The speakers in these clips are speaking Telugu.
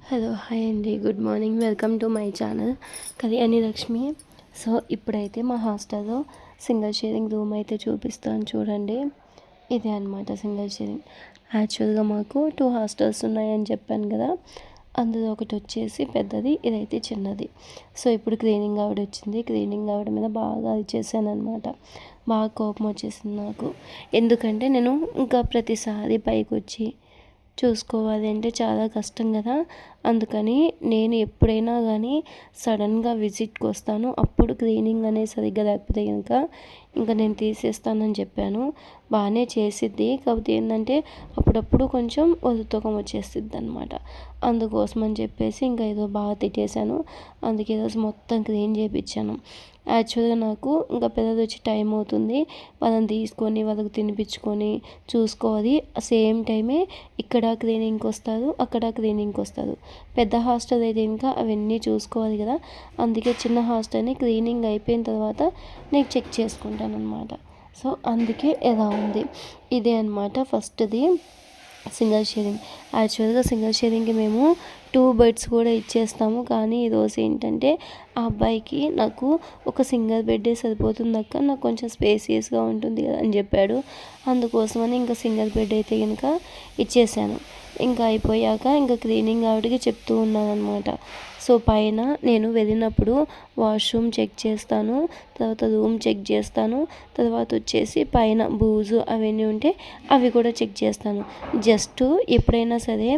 హలో హాయ్ అండి, good morning. Welcome to my channel Kalyani Lakshmi. So ఇప్పుడైతే మా హాస్టల్లో సింగిల్ షేరింగ్ రూమ్ అయితే చూపిస్తాను చూడండి. ఇదే అనమాట సింగిల్ షేరింగ్. యాక్చువల్గా మాకు 2 హాస్టల్స్ ఉన్నాయని చెప్పాను కదా, అందులో ఒకటి వచ్చేసి పెద్దది, ఇదైతే చిన్నది. సో ఇప్పుడు క్లీనింగ్ ఆవిడ వచ్చింది. క్లీనింగ్ ఆవిడ మీద బాగా చేశాను అనమాట. బాగా కోపం వచ్చేసింది నాకు. ఎందుకంటే నేను ఇంకా ప్రతిసారి పైకి వచ్చి చూసుకోవాలి అంటే చాలా కష్టం కదా. అందుకని నేను ఎప్పుడైనా కానీ సడన్గా విజిట్కి వస్తాను. అప్పుడు క్లీనింగ్ అనేది సరిగ్గా లేకపోతే కనుక ఇంకా నేను తీసేస్తానని చెప్పాను. బాగానే చేసిద్ది, కాకపోతే ఏంటంటే అప్పుడప్పుడు కొంచెం ఒదుతూకం వచ్చేసిద్ది అనమాట. అందుకోసం అని చెప్పేసి ఇంకా ఏదో బాగా తిట్టేశాను. అందుకే ఈరోజు మొత్తం క్లీన్ చేయించాను. యాక్చువల్గా నాకు ఇంకా పిల్లలు వచ్చి టైం అవుతుంది, వాళ్ళని తీసుకొని వాళ్ళకి తినిపించుకొని చూసుకోవాలి. సేమ్ టైమే ఇక్కడ క్లీనింగ్కి వస్తారు, అక్కడ క్లీనింగ్కి వస్తారు. పెద్ద హాస్టల్ అయితే ఇంకా అవన్నీ చూసుకోవాలి కదా. అందుకే చిన్న హాస్టల్ని క్లీనింగ్ అయిపోయిన తర్వాత నేను చెక్ చేసుకుంటాను అనమాట. సో అందుకే ఎలా ఉంది ఇదే అనమాట ఫస్ట్ది సింగిల్ షేరింగ్. యాక్చువల్గా సింగిల్ షేరింగ్కి మేము 2 బెడ్స్ కూడా ఇచ్చేస్తాము. కానీ ఈరోజు ఏంటంటే ఆ అబ్బాయికి నాకు ఒక సింగిల్ బెడ్డే సరిపోతుంది అక్క, నాకు కొంచెం స్పేసియస్గా ఉంటుంది కదా అని చెప్పాడు. అందుకోసమని ఇంకా సింగిల్ బెడ్ అయితే కనుక ఇచ్చేసాను. ఇంకా అయిపోయాక ఇంకా క్లీనింగ్ ఆవిడకి చెప్తూ ఉన్నాను అనమాట. సో పైన నేను వెళ్ళినప్పుడు వాష్రూమ్ చెక్ చేస్తాను, తర్వాత రూమ్ చెక్ చేస్తాను, తర్వాత వచ్చేసి పైన బూజు అవన్నీ ఉంటే అవి కూడా చెక్ చేస్తాను. జస్ట్ ఎప్పుడైనా సరే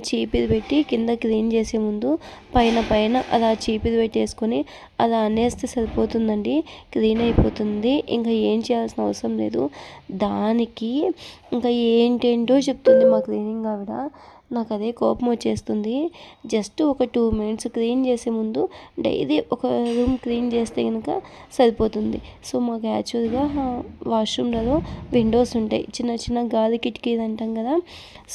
చీపిరి పెట్టి కింద క్లీన్ చేసే ముందు పైన అలా చీపిరి పెట్టేసుకొని అలా అనేస్తే సరిపోతుందండి, క్లీన్ అయిపోతుంది. ఇంకా ఏం చేయాల్సిన అవసరం లేదు. దానికి ఇంకా ఏంటేంటో చెప్తుంది మా క్లీనింగ్ ఆవిడ. నాకు అదే కోపం వచ్చేస్తుంది. జస్ట్ ఒక 2 మినిట్స్ క్లీన్ చేసే ముందు డైలీ ఒక రూమ్ క్లీన్ చేస్తే కనుక సరిపోతుంది. సో మాకు యాక్చువల్గా వాష్రూమ్లలో విండోస్ ఉంటాయి, చిన్న చిన్న గాలి కిటికీలు అంటాం కదా.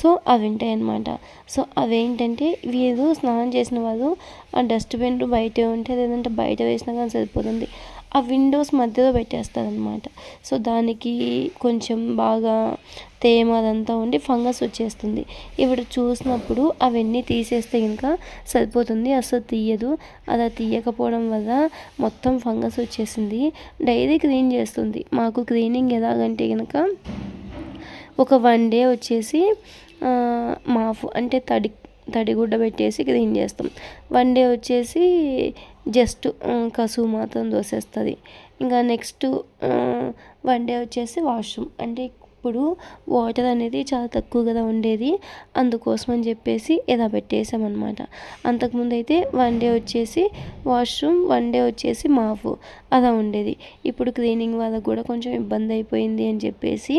సో అవి ఉంటాయి అన్నమాట. సో అవేంటంటే వీరు స్నానం చేసిన వాళ్ళు ఆ డస్ట్బిన్ బయటే ఉంటే లేదంటే బయట వేసినా కానీ సరిపోతుంది. ఆ విండోస్ మధ్యలో పెట్టేస్తారనమాట. సో దానికి కొంచెం బాగా తేమ అదంతా ఉండి ఫంగస్ వచ్చేస్తుంది. ఇప్పుడు చూసినప్పుడు అవన్నీ తీసేస్తే కనుక సరిపోతుంది. అసలు తీయదు. అలా తీయకపోవడం వల్ల మొత్తం ఫంగస్ వచ్చేసింది. డైలీ క్లీన్ చేస్తుంది. మాకు క్లీనింగ్ ఎలాగంటే కనుక ఒక 1 డే వచ్చేసి మాఫ్ అంటే తడిగుడ్డ పెట్టేసి క్లీన్ చేస్తాం. 1 డే వచ్చేసి జస్ట్ కసువు మాత్రం దోసేస్తుంది. ఇంకా నెక్స్ట్ 1 డే వచ్చేసి వాష్రూమ్. అంటే ఇప్పుడు వాటర్ అనేది చాలా తక్కువ కదా ఉండేది, అందుకోసం అని చెప్పేసి ఇలా పెట్టేసామన్నమాట. అంతకుముందు అయితే 1 డే వచ్చేసి వాష్రూమ్, 1 డే వచ్చేసి మాఫ్ అలా ఉండేది. ఇప్పుడు క్లీనింగ్ వాళ్ళకు కూడా కొంచెం ఇబ్బంది అయిపోయింది అని చెప్పేసి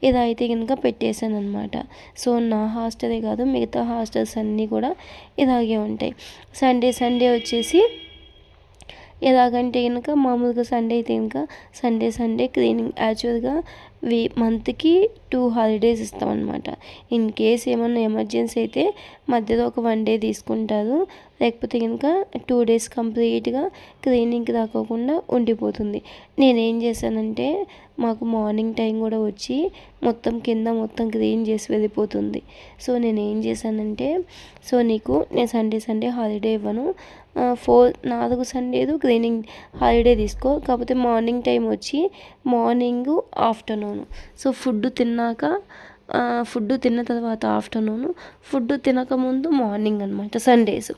ఇలా అయితే కనుక పెట్టేశాను అనమాట. సో నా హాస్టలే కాదు మిగతా హాస్టల్స్ అన్నీ కూడా ఇలాగే ఉంటాయి. సండే వచ్చేసి ఎలాగంటే కనుక మామూలుగా సండే అయితే కనుక సండే క్లీనింగ్. యాక్చువల్గా మంత్కి 2 హాలిడేస్ ఇస్తామన్నమాట. ఇన్ కేస్ ఏమన్నా ఎమర్జెన్సీ అయితే మధ్యలో ఒక 1 డే తీసుకుంటారు, లేకపోతే కనుక 2 డేస్ కంప్లీట్గా క్లీనింగ్కి రాకోకుండా ఉండిపోతుంది. నేనేం చేశానంటే మాకు మార్నింగ్ టైం కూడా వచ్చి మొత్తం కింద మొత్తం క్లీన్ చేసి వెళ్ళిపోతుంది. సో నేనేం చేశానంటే నీకు నేను సండే హాలిడే ఇవ్వను, 4 సండేలు క్లీనింగ్ హాలిడే తీసుకో, కాకపోతే మార్నింగ్ టైం వచ్చి మార్నింగ్ ఆఫ్టర్నూన్. సో ఫుడ్ తిన్న తర్వాత ఆఫ్టర్నూన్, ఫుడ్ తినకముందు మార్నింగ్ అనమాట సండేస్.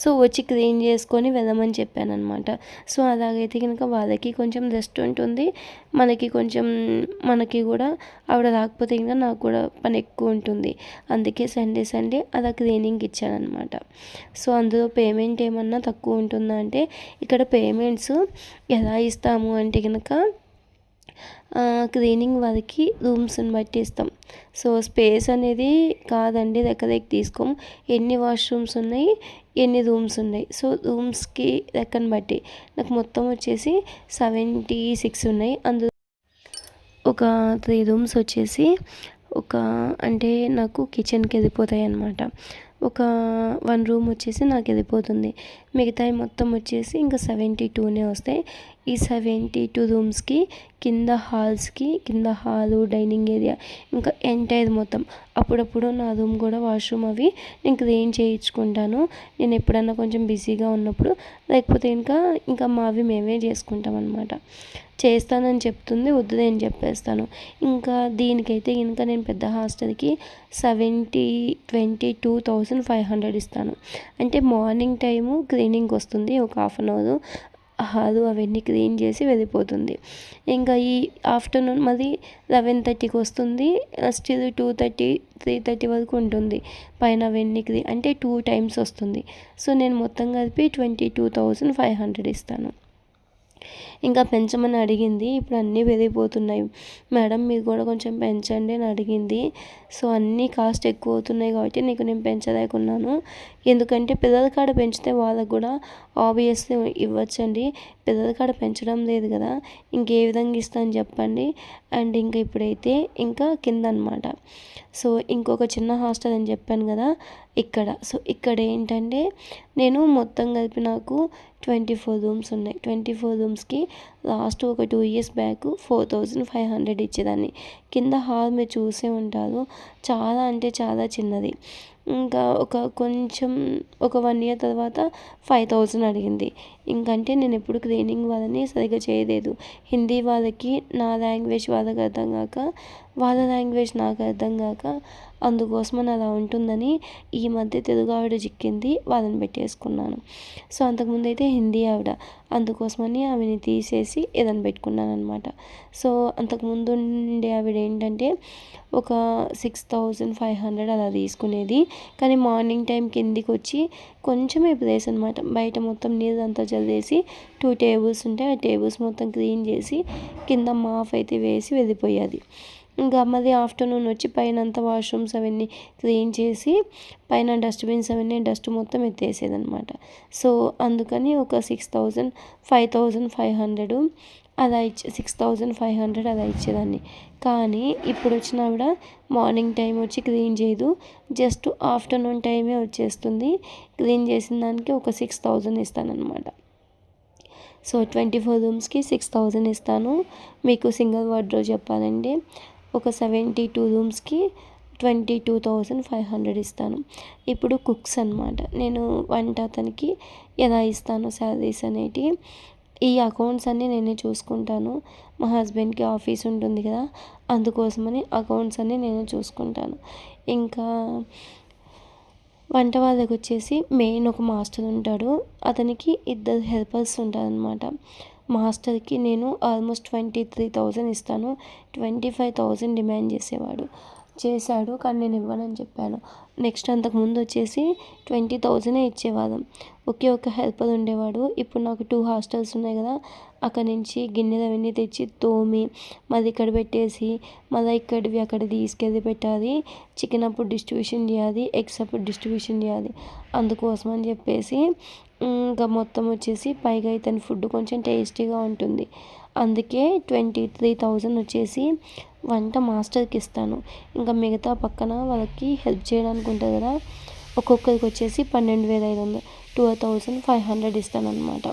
సో వచ్చి క్లీన్ చేసుకొని వెళ్ళమని చెప్పాను అనమాట. సో అలాగైతే కనుక వాళ్ళకి కొంచెం రెస్ట్ ఉంటుంది, మనకి కూడా ఆవిడ రాకపోతే ఇంకా నాకు కూడా పని ఎక్కువ ఉంటుంది. అందుకే సండే అలా క్లీనింగ్ ఇచ్చానమాట. సో అందులో పేమెంట్ ఏమన్నా తక్కువ ఉంటుందా అంటే ఇక్కడ పేమెంట్స్ ఎలా ఇస్తాము అంటే కనుక క్లీనింగ్ వాళ్ళకి రూమ్స్ని బట్టి ఇస్తాం. సో స్పేస్ అనేది కాదండి, లెక్కకి తీసుకోం. ఎన్ని వాష్రూమ్స్ ఉన్నాయి, ఎన్ని రూమ్స్ ఉన్నాయి, సో రూమ్స్కి లెక్కను బట్టి నాకు మొత్తం వచ్చేసి 76 ఉన్నాయి. అందులో ఒక 3 రూమ్స్ వచ్చేసి అంటే నాకు కిచెన్కి వెళ్ళిపోతాయి అన్నమాట. ఒక 1 రూమ్ వచ్చేసి నాకు వెళ్ళిపోతుంది. మిగతాయి మొత్తం వచ్చేసి ఇంకా 72నే వస్తాయి. ఈ 72 రూమ్స్కి కింద హాలు, డైనింగ్ ఏరియా, ఇంకా ఎంటైర్ మొత్తం. అప్పుడప్పుడు నా రూమ్ కూడా వాష్రూమ్ అవి నేను క్లీన్ చేయించుకుంటాను, నేను ఎప్పుడన్నా కొంచెం బిజీగా ఉన్నప్పుడు. లేకపోతే ఇంకా మావి మేమే చేసుకుంటాం అనమాట. చేస్తానని చెప్తుంది, వద్దు నేను చెప్పేస్తాను. ఇంకా దీనికైతే నేను పెద్ద హాస్టల్కి 22,500 ఇస్తాను. అంటే మార్నింగ్ టైము క్లీనింగ్కి వస్తుంది, ఒక హాఫ్ అన్ అవర్ హాలు అవన్నీ క్లీన్ చేసి వెళ్ళిపోతుంది. ఇంకా ఈ ఆఫ్టర్నూన్ మళ్ళీ 11:30కి వస్తుంది, స్టిల్ 2:30, 3:30 వరకు ఉంటుంది పైన అవన్నీ అంటే 2 టైమ్స్ వస్తుంది. సో నేను మొత్తం కలిపి 22,500 ఇస్తాను. ఇంకా పెంచమని అడిగింది. ఇప్పుడు అన్నీ పెరిగిపోతున్నాయి మేడం, మీరు కూడా కొంచెం పెంచండి అని అడిగింది. సో అన్నీ కాస్ట్ ఎక్కువ అవుతున్నాయి కాబట్టి నేను పెంచలేకున్నాను. ఎందుకంటే పిల్లల కాడ పెంచితే వాళ్ళకు కూడా ఆబ్వియస్లీ ఇవ్వచ్చండి. పిల్లల కాడ పెంచడం లేదు కదా, ఇంకే విధంగా ఇస్తాను చెప్పండి. అండ్ ఇప్పుడైతే కింద అనమాట. సో ఇంకొక చిన్న హాస్టల్ అని చెప్పాను కదా ఇక్కడ. సో ఇక్కడ ఏంటంటే నేను మొత్తం కలిపి నాకు 24 రూమ్స్ ఉన్నాయి. 24 రూమ్స్కి లాస్ట్ ఒక 2 years బ్యాక్ 4,500 ఇచ్చేదాన్ని. కింద హాల్ మీరు చూసే ఉంటారు, చాలా అంటే చాలా చిన్నది. ఇంకా ఒక 1 year తర్వాత 5,000 అడిగింది. ఇంకంటే నేను ఎప్పుడు క్లీనింగ్ వాళ్ళని సరిగ్గా చేయలేదు. హిందీ వాళ్ళకి నా లాంగ్వేజ్ వాళ్ళకి అర్థం కాక, వాళ్ళ లాంగ్వేజ్ నాకు అర్థం కాక, అందుకోసమని అలా ఉంటుందని ఈ మధ్య తెలుగు ఆవిడ చిక్కింది, వాళ్ళని పెట్టేసుకున్నాను. సో అంతకుముందు అయితే హిందీ ఆవిడ, అందుకోసమని ఆమెని తీసేసి ఏదైనా పెట్టుకున్నాను అనమాట. సో అంతకుముందు ఉండే ఆవిడ ఏంటంటే ఒక 6,500 అలా తీసుకునేది. కానీ మార్నింగ్ టైం కిందికి వచ్చి కొంచెమే ప్లేస్ అనమాట, బయట మొత్తం నీళ్ళంతా చల్లేసి 2 tables ఉంటాయి, ఆ టేబుల్స్ మొత్తం క్లీన్ చేసి కింద మాఫ్ అయితే వేసి వెళ్ళిపోయేది. ఇంకా మళ్ళీ ఆఫ్టర్నూన్ వచ్చి పైన అంతా వాష్రూమ్స్ అవన్నీ క్లీన్ చేసి పైన డస్ట్బిన్స్ అవన్నీ డస్ట్ మొత్తం ఎత్తేసేదనమాట. సో అందుకని ఒక 5,500 అలా 6,500 అలా ఇచ్చేదాన్ని. కానీ ఇప్పుడు వచ్చిన ఆవిడ మార్నింగ్ టైం వచ్చి క్లీన్ చేయదు, జస్ట్ ఆఫ్టర్నూన్ టైమే వచ్చేస్తుంది. క్లీన్ చేసిన దానికి ఒక 6,000 ఇస్తానన్నమాట. సో 24 రూమ్స్కి 6,000 ఇస్తాను. మీకు సింగిల్ వార్డ్రోబ్ చెప్పాలంటే ఒక 72 రూమ్స్కి 22,500 ఇస్తాను. ఇప్పుడు కుక్స్ అనమాట, నేను వంట అతనికి ఎలా ఇస్తాను శాలరీస్ అనేటి, ఈ అకౌంట్స్ అన్నీ నేనే చూసుకుంటాను. మా హస్బెండ్కి ఆఫీస్ ఉంటుంది కదా, అందుకోసమని అకౌంట్స్ అన్నీ నేనే చూసుకుంటాను. ఇంకా వంట వాళ్ళకి వచ్చేసి మెయిన్ ఒక మాస్టర్ ఉంటాడు, అతనికి 2 హెల్పర్స్ ఉంటారనమాట. మాస్టర్కి నేను ఆల్మోస్ట్ 23,000 ఇస్తాను. 25,000 డిమాండ్ చేశాడు, కానీ నేను ఇవ్వనని చెప్పాను. నెక్స్ట్ అంతకుముందు వచ్చేసి 20,000 ఇచ్చేవాళ్ళం. ఒకే ఒక హెల్పర్ ఉండేవాడు. ఇప్పుడు నాకు 2 హాస్టల్స్ ఉన్నాయి కదా, అక్కడ నుంచి గిన్నెలు అవన్నీ తెచ్చి తోమి మళ్ళీ ఇక్కడ పెట్టేసి మళ్ళీ ఇక్కడివి అక్కడ తీసుకెళ్ళి పెట్టాలి. చికెన్ అప్పుడు డిస్ట్రిబ్యూషన్ చేయాలి, ఎగ్స్ అప్పుడు డిస్ట్రిబ్యూషన్ చేయాలి. అందుకోసం అని చెప్పేసి ఇంకా మొత్తం వచ్చేసి పైగా ఇతని ఫుడ్ కొంచెం టేస్టీగా ఉంటుంది. అందుకే 23,000 వచ్చేసి వంట మాస్టర్కి ఇస్తాను. ఇంకా మిగతా పక్కన వాళ్ళకి హెల్ప్ చేయడానికి ఉంటుంది కదా, ఒక్కొక్కరికి వచ్చేసి 12,500, 12,500 ఇస్తాను అనమాట.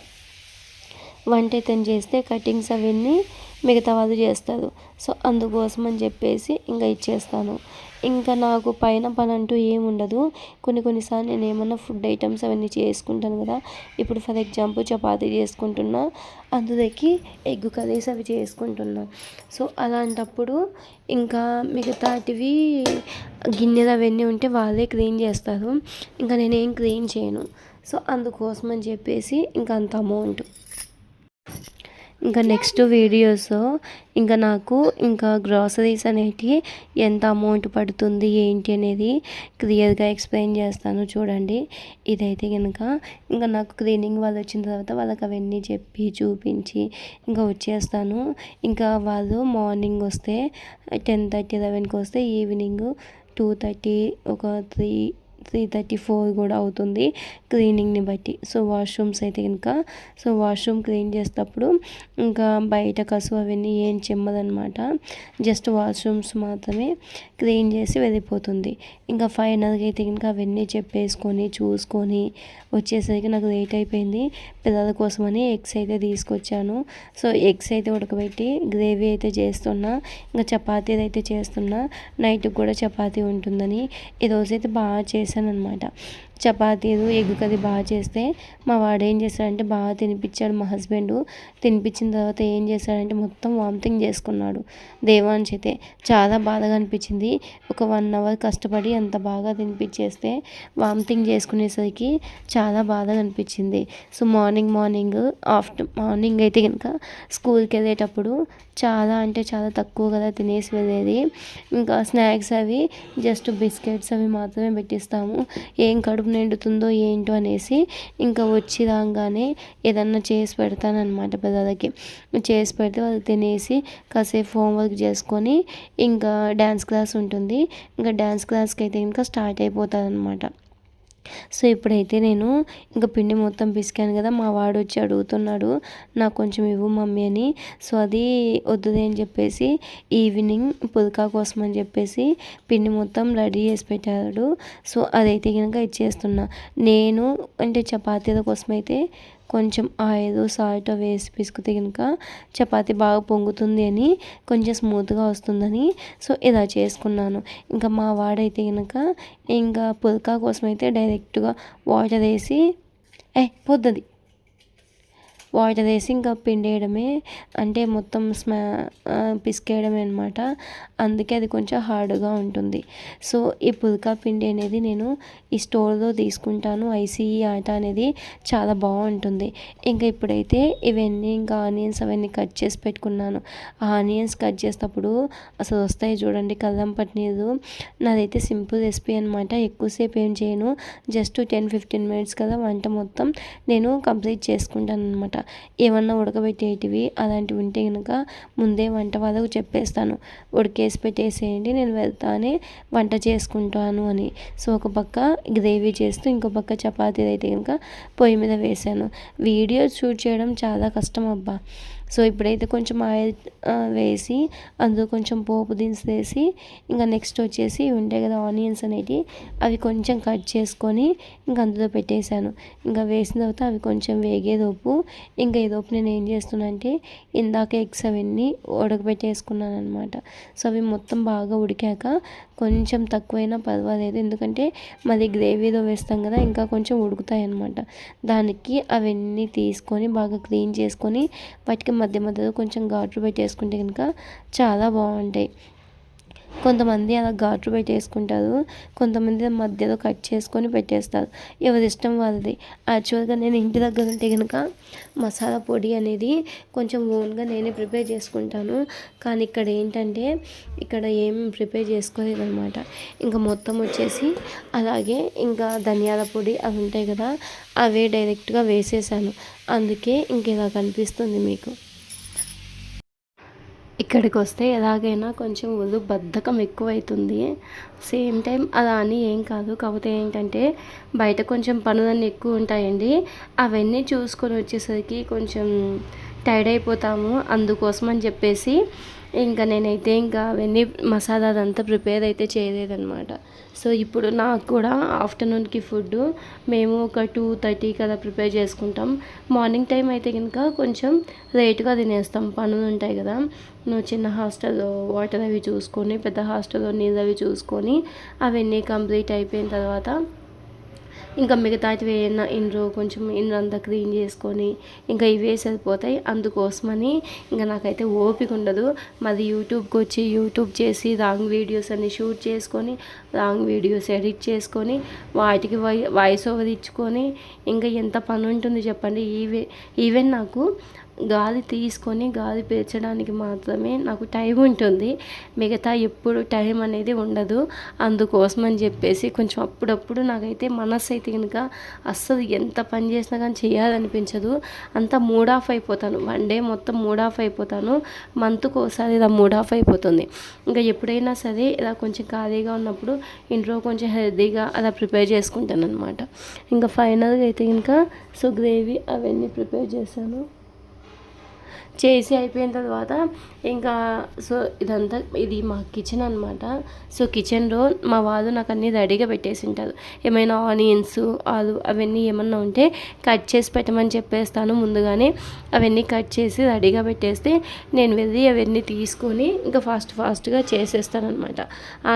వంట ఇతను చేస్తే కటింగ్స్ అవన్నీ మిగతా వాళ్ళు చేస్తారు. సో అందుకోసం అని చెప్పేసి ఇంకా ఇచ్చేస్తాను. ఇంకా నాకు పైన పని అంటూ ఏముండదు. కొన్నిసార్లు నేను ఏమన్నా ఫుడ్ ఐటమ్స్ అవన్నీ చేసుకుంటాను కదా, ఇప్పుడు ఫర్ ఎగ్జాంపుల్ చపాతీ చేసుకుంటున్నా, అందులోకి ఎగ్ కర్రీస్ అవి చేసుకుంటున్నా. సో అలాంటప్పుడు ఇంకా మిగతాటివి గిన్నెలు అవన్నీ ఉంటే వాళ్ళే క్లీన్ చేస్తారు, ఇంకా నేనేం క్లీన్ చేయను. సో అందుకోసం అని చెప్పేసి ఇంకా అంత అమౌంట్. ఇంకా నెక్స్ట్ వీడియోస్ ఇంకా నాకు ఇంకా గ్రాసరీస్ అనేటివి ఎంత అమౌంట్ పడుతుంది ఏంటి అనేది క్లియర్గా ఎక్స్ప్లెయిన్ చేస్తాను చూడండి. ఇదైతే కనుక ఇంకా నాకు క్లీనింగ్ వాళ్ళు వచ్చిన తర్వాత వాళ్ళకి అవన్నీ చెప్పి చూపించి ఇంకా వచ్చేస్తాను. ఇంకా వాళ్ళు మార్నింగ్ వస్తే 10:30, 11కి వస్తే ఈవినింగ్ 2:30, ఒక 3 3:34 కూడా అవుతుంది క్లీనింగ్ని బట్టి. సో వాష్రూమ్స్ అయితే కనుక వాష్రూమ్ క్లీన్ చేసేటప్పుడు ఇంకా బయట కసు అవన్నీ ఏం చిమ్మదనమాట. జస్ట్ వాష్రూమ్స్ మాత్రమే క్లీన్ చేసి వెళ్ళిపోతుంది. ఇంకా ఫైనల్గా అయితే కనుక అవన్నీ చెప్పేసుకొని చూసుకొని వచ్చేసరికి నాకు లేట్ అయిపోయింది. పిల్లల కోసమని ఎగ్స్ అయితే తీసుకొచ్చాను. సో ఎగ్స్ అయితే ఉడకబెట్టి గ్రేవీ అయితే చేస్తున్నా. ఇంకా చపాతీలు అయితే చేస్తున్నా. నైట్కి కూడా చపాతీ ఉంటుందని ఈరోజైతే బాగా చేశాను అనమాట. చపాతీలు ఎగ్ కర్రీ బాగా చేస్తే మా వాడు ఏం చేశాడంటే బాగా తినిపించాడు. మా హస్బెండ్ తినిపించిన తర్వాత ఏం చేశాడంటే మొత్తం వామిటింగ్ చేసుకున్నాడు. దేవాంశ్ అయితే చాలా బాధగా అనిపించింది. ఒక 1 అవర్ కష్టపడి అంత బాగా తినిపించేస్తే వామిటింగ్ చేసుకునేసరికి చాలా బాధగా అనిపించింది. సో మార్నింగ్ అయితే కనుక స్కూల్కి వెళ్ళేటప్పుడు చాలా అంటే చాలా తక్కువ కదా తినేసి వెళ్ళేది. ఇంకా స్నాక్స్ అవి జస్ట్ బిస్కెట్స్ అవి మాత్రమే పెట్టిస్తాము. ఏం కడుపు నిండుతుందో ఏంటో అనేసి ఇంకా వచ్చి రాగానే ఏదన్నా చేసి పెడతానన్నమాట పిల్లలకి. చేసి పెడితే వాళ్ళు తినేసి కాసేపు హోంవర్క్ చేసుకొని ఇంకా డ్యాన్స్ క్లాస్ ఉంటుంది. ఇంకా డ్యాన్స్ క్లాస్కి అయితే ఇంకా స్టార్ట్ అయిపోతారనమాట. సో ఇప్పుడైతే నేను ఇంకా పిండి మొత్తం పిసికాను కదా, మా వాడు వచ్చి అడుగుతున్నాడు నాకు కొంచెం ఇవ్వు మమ్మీ అని. సో అది వద్దుదే అని చెప్పేసి ఈవినింగ్ పుల్కా కోసం అని చెప్పేసి పిండి మొత్తం రెడీ చేసి పెట్టాడు. సో అదైతే కనుక ఇచ్చేస్తున్నా. నేను అంటే చపాతీల కోసం అయితే కొంచెం ఆయిల్ సాల్ట్ వేసి పిసికితే కనుక చపాతీ బాగా పొంగుతుంది అని, కొంచెం స్మూత్గా వస్తుందని సో ఇలా చేసుకున్నాను. ఇంకా మా వాడైతే కనుక ఇంకా పుల్కా కోసం అయితే డైరెక్ట్గా వాటర్ వేసి పొద్దుది వాటర్ వేసి ఇంకా పిండేయడమే, అంటే మొత్తం పిసికేయడమే అనమాట. అందుకే అది కొంచెం హార్డ్గా ఉంటుంది. సో ఈ పుల్కా పిండి అనేది నేను ఈ స్టోర్లో తీసుకుంటాను. ఐసీఈ ఆట అనేది చాలా బాగుంటుంది. ఇంకా ఇప్పుడైతే ఇవన్నీ ఇంకా ఆనియన్స్ అవన్నీ కట్ చేసి పెట్టుకున్నాను. ఆ ఆనియన్స్ కట్ చేసేటప్పుడు అసలు వస్తాయి చూడండి కళ్ళం పట్టినీరు. నాదైతే సింపుల్ రెసిపీ అనమాట. ఎక్కువసేపు ఏం చేయను, జస్ట్ 10-15 మినిట్స్ కదా వంట మొత్తం నేను కంప్లీట్ చేసుకుంటాను అనమాట. ఏమన్నా ఉడకబెట్టేటివి అలాంటివి ఉంటే కనుక ముందే వంట వాళ్ళకు చెప్పేస్తాను, ఉడికేసి పెట్టేసేయండి నేను వెళ్తానే వంట చేసుకుంటాను అని. సో ఒక పక్క గ్రేవీ చేస్తూ ఇంకో పక్క చపాతీలు అయితే కనుక పొయ్యి మీద వేసాను. వీడియో షూట్ చేయడం చాలా కష్టం అబ్బా. సో ఇప్పుడైతే కొంచెం ఆయిల్ వేసి అందులో కొంచెం పోపు దినుసులు వేసి ఇంకా నెక్స్ట్ వచ్చేసి ఉంటాయి కదా ఆనియన్స్ అనేవి, అవి కొంచెం కట్ చేసుకొని ఇంకా అందులో పెట్టేశాను. ఇంకా వేసిన తర్వాత అవి కొంచెం వేగేలోపు ఇంకా ఈలోపు నేను ఏం చేస్తున్నా అంటే ఇందాక ఎగ్స్ అవన్నీ ఉడకబెట్టేసుకున్నాను అనమాట. సో అవి మొత్తం బాగా ఉడికాక కొంచెం తక్కువైనా పర్వాలేదు, ఎందుకంటే మరి గ్రేవీలో వేస్తాం కదా ఇంకా కొంచెం ఉడుకుతాయి అన్నమాట. దానికి అవన్నీ తీసుకొని బాగా క్లీన్ చేసుకొని వాటికి మధ్యలో కొంచెం ఘాట్లు పెట్టేసుకుంటే కనుక చాలా బాగుంటాయి. కొంతమంది అలా ఘాట్లు పెట్టేసుకుంటారు, కొంతమంది మధ్యలో కట్ చేసుకొని పెట్టేస్తారు. ఎవరి ఇష్టం వాళ్ళది. యాక్చువల్గా నేను ఇంటి దగ్గర ఉంటే కనుక మసాలా పొడి అనేది కొంచెం ఓన్గా నేనే ప్రిపేర్ చేసుకుంటాను. కానీ ఇక్కడ ఏంటంటే ఇక్కడ ఏం ప్రిపేర్ చేసుకోలేదు అనమాట. ఇంకా మొత్తం వచ్చేసి అలాగే ఇంకా ధనియాల పొడి అవి ఉంటాయి కదా, అవే డైరెక్ట్గా వేసేసాను. అందుకే ఇంక ఇలా కనిపిస్తుంది మీకు. ఇక్కడికి వస్తే ఎలాగైనా కొంచెం బద్ధకం ఎక్కువైతుంది. సేమ్ టైం అలా అని ఏం కాదు, కాకపోతే ఏంటంటే బయట కొంచెం పనులన్నీ ఎక్కువ ఉంటాయండి. అవన్నీ చూసుకొని వచ్చేసరికి కొంచెం టైర్డ్ అయిపోతాము. అందుకోసం అని చెప్పేసి ఇంకా నేనైతే ఇంకా అవన్నీ మసాలా అదంతా ప్రిపేర్ అయితే చేయలేదన్నమాట. సో ఇప్పుడు నాకు కూడా ఆఫ్టర్నూన్కి ఫుడ్ మేము ఒక 2:30 కదా ప్రిపేర్ చేసుకుంటాం. మార్నింగ్ టైం అయితే కనుక కొంచెం లేట్గా తినేస్తాం, పనులు ఉంటాయి కదా. నువ్వు చిన్న హాస్టల్లో వాటర్ అవి చూసుకొని, పెద్ద హాస్టల్లో నీళ్ళు అవి చూసుకొని అవన్నీ కంప్లీట్ అయిపోయిన తర్వాత ఇంకా మిగతాటివి ఏమైనా కొంచెం ఇండ్లు అంతా క్లీన్ చేసుకొని ఇంకా ఇవే సరిపోతాయి. అందుకోసమని ఇంకా నాకైతే ఓపిక ఉండదు. మరి యూట్యూబ్కి వచ్చి యూట్యూబ్ చేసి రాంగ్ వీడియోస్ అన్ని షూట్ చేసుకొని రాంగ్ వీడియోస్ ఎడిట్ చేసుకొని వాటికి వాయిస్ ఓవర్ ఇచ్చుకొని ఇంకా ఎంత పని ఉంటుంది చెప్పండి. ఈవెన్ నాకు గాలి తీసుకొని గాలి పీల్చడానికి మాత్రమే నాకు టైం ఉంటుంది. మిగతా ఎప్పుడు టైం అనేది ఉండదు. అందుకోసం అని చెప్పేసి కొంచెం అప్పుడప్పుడు నాకైతే మనస్సు అయితే కనుక అస్సలు ఎంత పని చేసినా కానీ చేయాలనిపించదు. అంతా మూడ్ ఆఫ్ అయిపోతాను. వన్ డే మొత్తం మూడ్ ఆఫ్ అయిపోతాను. మంత్కి ఒకసారి ఇలా మూడ్ ఆఫ్ అయిపోతుంది. ఇంకా ఎప్పుడైనా సరే ఇలా కొంచెం ఖాళీగా ఉన్నప్పుడు ఇంట్లో కొంచెం హెల్తీగా అలా ప్రిపేర్ చేసుకుంటాను అనమాట. ఇంకా ఫైనల్గా అయితే ఇంకా సో గ్రేవీ అవన్నీ ప్రిపేర్ చేశాను. చేసి అయిపోయిన తర్వాత ఇంకా సో ఇదంతా ఇది మా కిచెన్ అనమాట. సో కిచెన్లో మా వాళ్ళు నాకు అన్నీ రెడీగా పెట్టేసి ఉంటారు. ఏమైనా ఆనియన్స్ ఆలు అవన్నీ ఏమన్నా ఉంటే కట్ చేసి పెట్టమని చెప్పేస్తాను ముందుగానే. అవన్నీ కట్ చేసి రెడీగా పెట్టేస్తే నేను వెళ్ళి అవన్నీ తీసుకొని ఇంకా ఫాస్ట్గా చేసేస్తాను అనమాట. ఆ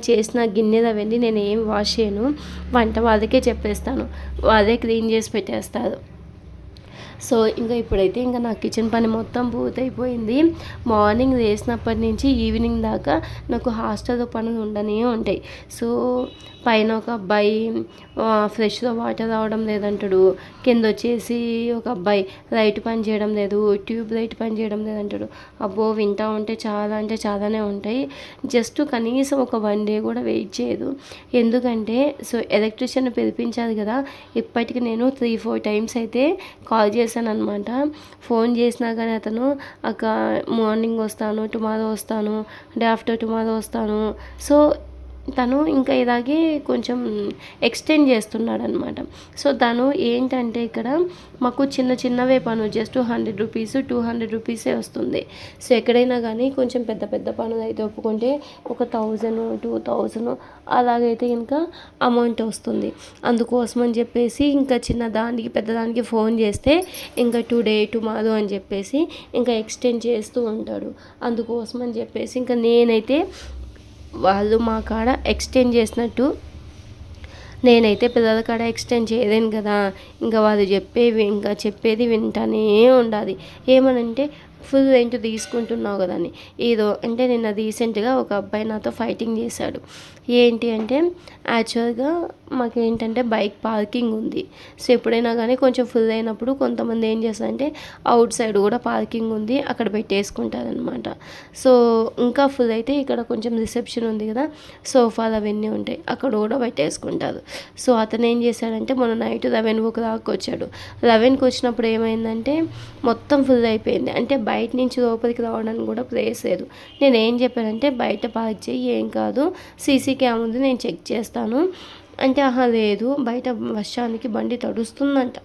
చేసిన గిన్నెలు అవన్నీ నేను ఏం వాష్ చేయను, వంట వాళ్ళకే చెప్పేస్తాను, వాళ్ళే క్లీన్ చేసి పెట్టేస్తారు. సో ఇంకా ఇప్పుడైతే ఇంకా నా కిచెన్ పని మొత్తం పూర్తయిపోయింది. మార్నింగ్ లేసినప్పటి నుంచి ఈవినింగ్ దాకా నాకు హాస్టల్లో పనులు ఉండనే ఉంటాయి. సో పైన ఒక అబ్బాయి ఫ్రెష్గా వాటర్ రావడం లేదంటాడు, కింద వచ్చేసి ఒక అబ్బాయి లైట్ పని చేయడం లేదు, ట్యూబ్ లైట్ పని చేయడం లేదంటాడు. అబ్బో వింటూ ఉంటే చాలా అంటే చాలానే ఉంటాయి. జస్ట్ కనీసం ఒక 1 డే కూడా వెయిట్ చేయదు. ఎందుకంటే సో ఎలక్ట్రీషియన్ పిలిపించాలి కదా. ఇప్పటికి నేను 3-4 టైమ్స్ అయితే కాల్ చేశాను అనమాట. ఫోన్ చేసినా కానీ అతను అక్క మార్నింగ్ వస్తాను, టుమారో వస్తాను, డే ఆఫ్టర్ టుమారో వస్తాను. సో తను ఇంకా ఇలాగే కొంచెం ఎక్స్టెండ్ చేస్తున్నాడు అనమాట. సో తను ఏంటంటే ఇక్కడ మాకు చిన్నవే పనులు జస్ట్ 100 రూపీస్ 200 రూపీసే వస్తుంది. సో ఎక్కడైనా కానీ కొంచెం పెద్ద పనులు అయితే ఒప్పుకుంటే ఒక 1000-2000 అలాగైతే ఇంకా అమౌంట్ వస్తుంది. అందుకోసం అని చెప్పేసి ఇంకా చిన్నదానికి పెద్దదానికి ఫోన్ చేస్తే ఇంకా టుడే టుమారో అని చెప్పేసి ఇంకా ఎక్స్టెండ్ చేస్తూ ఉంటాడు. అందుకోసం అని చెప్పేసి ఇంకా నేనైతే వాళ్ళు మా కాడ ఎక్స్టెండ్ చేసినట్టు నేనైతే పిల్లల కాడ ఎక్స్టెండ్ చేయలేను కదా. ఇంకా వాళ్ళు చెప్పేది వింటానే ఉండాలి. ఏమనంటే ఫుల్ రెంట్ తీసుకుంటున్నావు కదా అని. ఏదో అంటే నిన్న రీసెంట్గా ఒక అబ్బాయి నాతో ఫైటింగ్ చేశాడు. ఏంటి అంటే యాక్చువల్గా మాకేంటంటే బైక్ పార్కింగ్ ఉంది. సో ఎప్పుడైనా కానీ కొంచెం ఫుల్ అయినప్పుడు కొంతమంది ఏం చేస్తారంటే అవుట్ సైడ్ కూడా పార్కింగ్ ఉంది, అక్కడ పెట్టేసుకుంటారనమాట. సో ఇంకా ఫుల్ అయితే ఇక్కడ కొంచెం రిసెప్షన్ ఉంది కదా, సోఫాలు అవన్నీ ఉంటాయి, అక్కడ కూడా పెట్టేసుకుంటారు. సో అతను ఏం చేశాడంటే మొన్న నైట్ 11 దాకా వచ్చాడు. 11కి వచ్చినప్పుడు ఏమైందంటే మొత్తం ఫుల్ అయిపోయింది. అంటే బయట నుంచి లోపలికి రావడానికి కూడా ప్లేస్ లేదు. నేను ఏం చెప్పానంటే బయట పార్క్ చేయి, ఏం కాదు, సీసీ క్యామ్ ఉంది, నేను చెక్ చేస్తాను అంటే లేదు బయట వర్షానికి బండి తడుస్తుందంట.